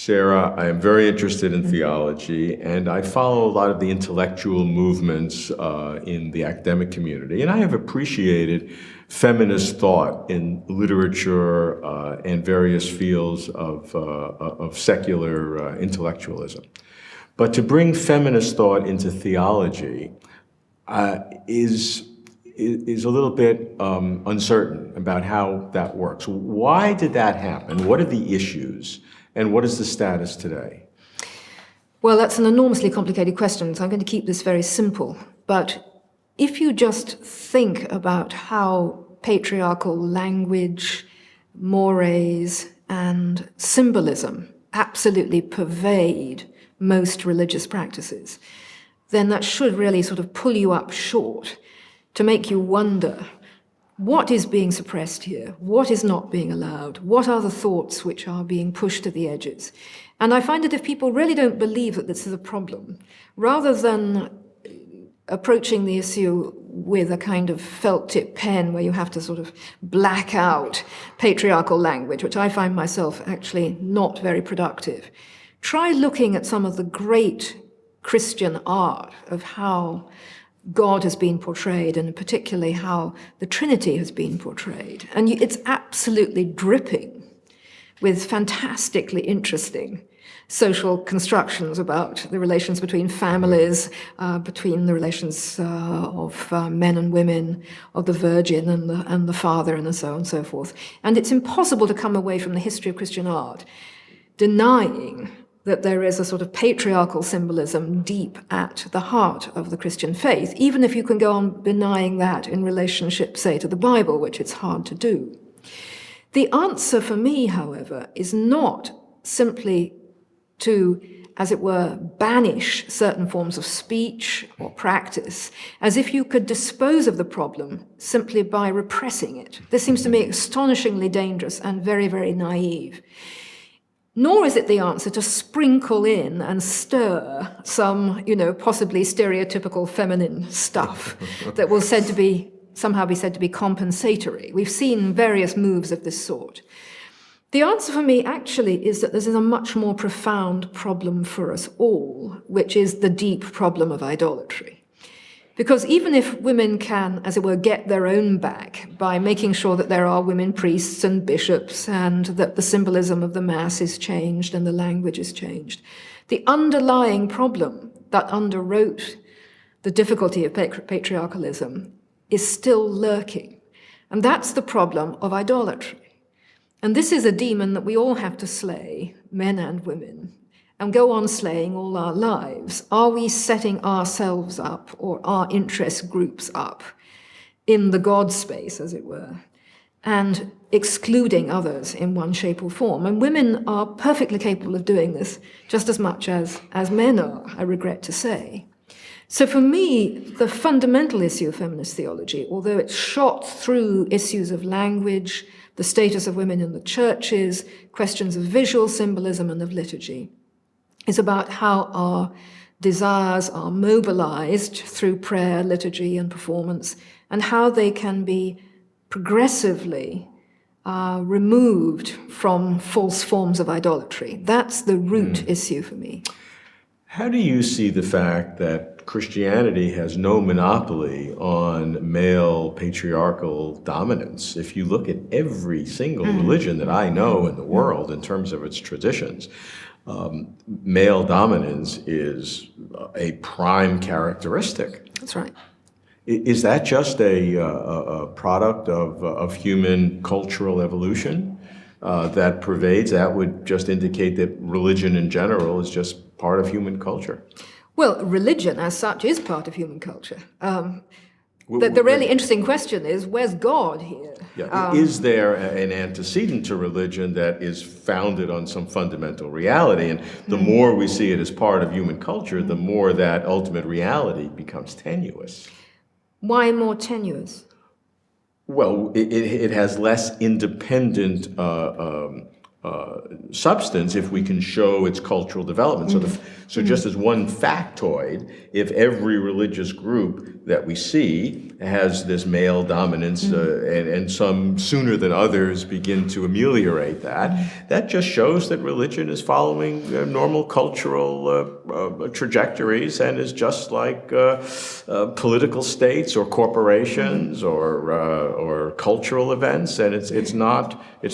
Sarah, I am very interested in theology, and I follow a lot of the intellectual movements in the academic community, and I have appreciated feminist thought in literature and various fields of secular intellectualism. But to bring feminist thought into theology is a little bit uncertain about how that works. Why did that happen? What are the issues? And what is the status today? Well, that's an enormously complicated question, so I'm going to keep this very simple. But if you just think about how patriarchal language, mores, and symbolism absolutely pervade most religious practices, then that should really sort of pull you up short to make you wonder, what is being suppressed here? What is not being allowed? What are the thoughts which are being pushed to the edges? And I find that if people really don't believe that this is a problem, rather than approaching the issue with a kind of felt-tip pen where you have to sort of black out patriarchal language, which I find myself actually not very productive, try looking at some of the great Christian art of how God has been portrayed, and particularly how the Trinity has been portrayed. And it's absolutely dripping with fantastically interesting social constructions about the relations between families, between the relations of men and women, of the Virgin and the Father, and so on and so forth. And it's impossible to come away from the history of Christian art denying that there is a sort of patriarchal symbolism deep at the heart of the Christian faith, even if you can go on denying that in relationship, say, to the Bible, which it's hard to do. The answer for me, however, is not simply to, as it were, banish certain forms of speech or practice, as if you could dispose of the problem simply by repressing it. This seems to me astonishingly dangerous and very, very naive. Nor is it the answer to sprinkle in and stir some, possibly stereotypical feminine stuff that will somehow be said to be compensatory. We've seen various moves of this sort. The answer for me actually is that this is a much more profound problem for us all, which is the deep problem of idolatry. Because even if women can, as it were, get their own back by making sure that there are women priests and bishops and that the symbolism of the Mass is changed and the language is changed, the underlying problem that underwrote the difficulty of patriarchalism is still lurking. And that's the problem of idolatry. And this is a demon that we all have to slay, men and women, and go on slaying all our lives. Are we setting ourselves up or our interest groups up in the God space, as it were, and excluding others in one shape or form? And women are perfectly capable of doing this just as much as men are, I regret to say. So for me, the fundamental issue of feminist theology, although it's shot through issues of language, the status of women in the churches, questions of visual symbolism and of liturgy, is about how our desires are mobilized through prayer, liturgy, and performance, and how they can be progressively removed from false forms of idolatry. That's the root issue for me. How do you see the fact that Christianity has no monopoly on male patriarchal dominance? If you look at every single religion that I know in the world in terms of its traditions, male dominance is a prime characteristic. That's right. Is that just a product of human cultural evolution that pervades? That would just indicate that religion in general is just part of human culture. Well, religion as such is part of human culture. The really interesting question is, where's God here? Yeah. Is there an antecedent to religion that is founded on some fundamental reality? And the more we see it as part of human culture, the more that ultimate reality becomes tenuous. Why more tenuous? Well, it has less independent substance if we can show its cultural development. So just as one factoid, if every religious group that we see has this male dominance, and some sooner than others begin to ameliorate that, that just shows that religion is following normal cultural trajectories and is just like political states or corporations or cultural events, and it's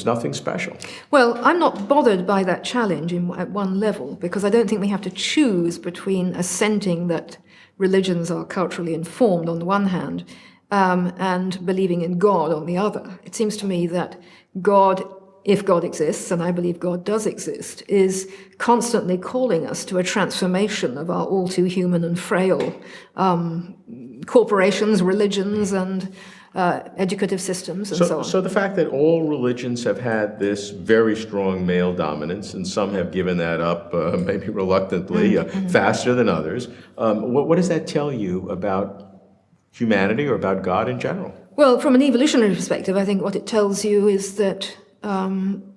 nothing special. Well, I'm not bothered by that challenge at one level, because I don't think we have to choose between assenting that religions are culturally informed on the one hand and believing in God on the other. It seems to me that God, if God exists, and I believe God does exist, is constantly calling us to a transformation of our all too human and frail corporations, religions, and educative systems, and so on. So the fact that all religions have had this very strong male dominance, and some have given that up, maybe reluctantly, faster than others, what does that tell you about humanity or about God in general? Well, from an evolutionary perspective, I think what it tells you is that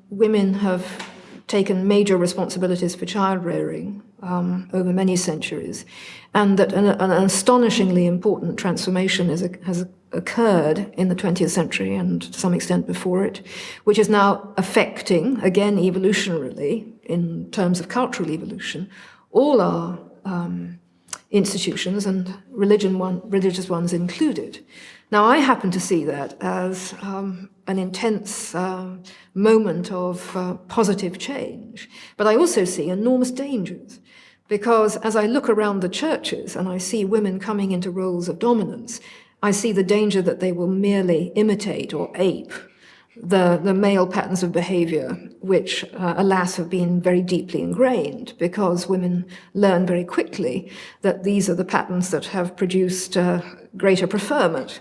women have taken major responsibilities for child-rearing over many centuries, and that an astonishingly important transformation has occurred in the 20th century and to some extent before it, which is now affecting, again evolutionarily, in terms of cultural evolution, all our institutions, and religious ones included. Now, I happen to see that as an intense moment of positive change, but I also see enormous dangers, because as I look around the churches and I see women coming into roles of dominance, I see the danger that they will merely imitate or ape the male patterns of behavior, which, alas, have been very deeply ingrained, because women learn very quickly that these are the patterns that have produced greater preferment.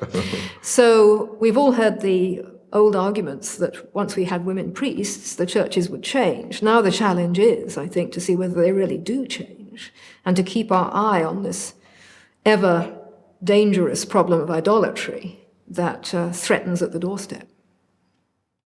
So we've all heard the old arguments that once we had women priests, the churches would change. Now the challenge is, I think, to see whether they really do change, and to keep our eye on this ever dangerous problem of idolatry that threatens at the doorstep.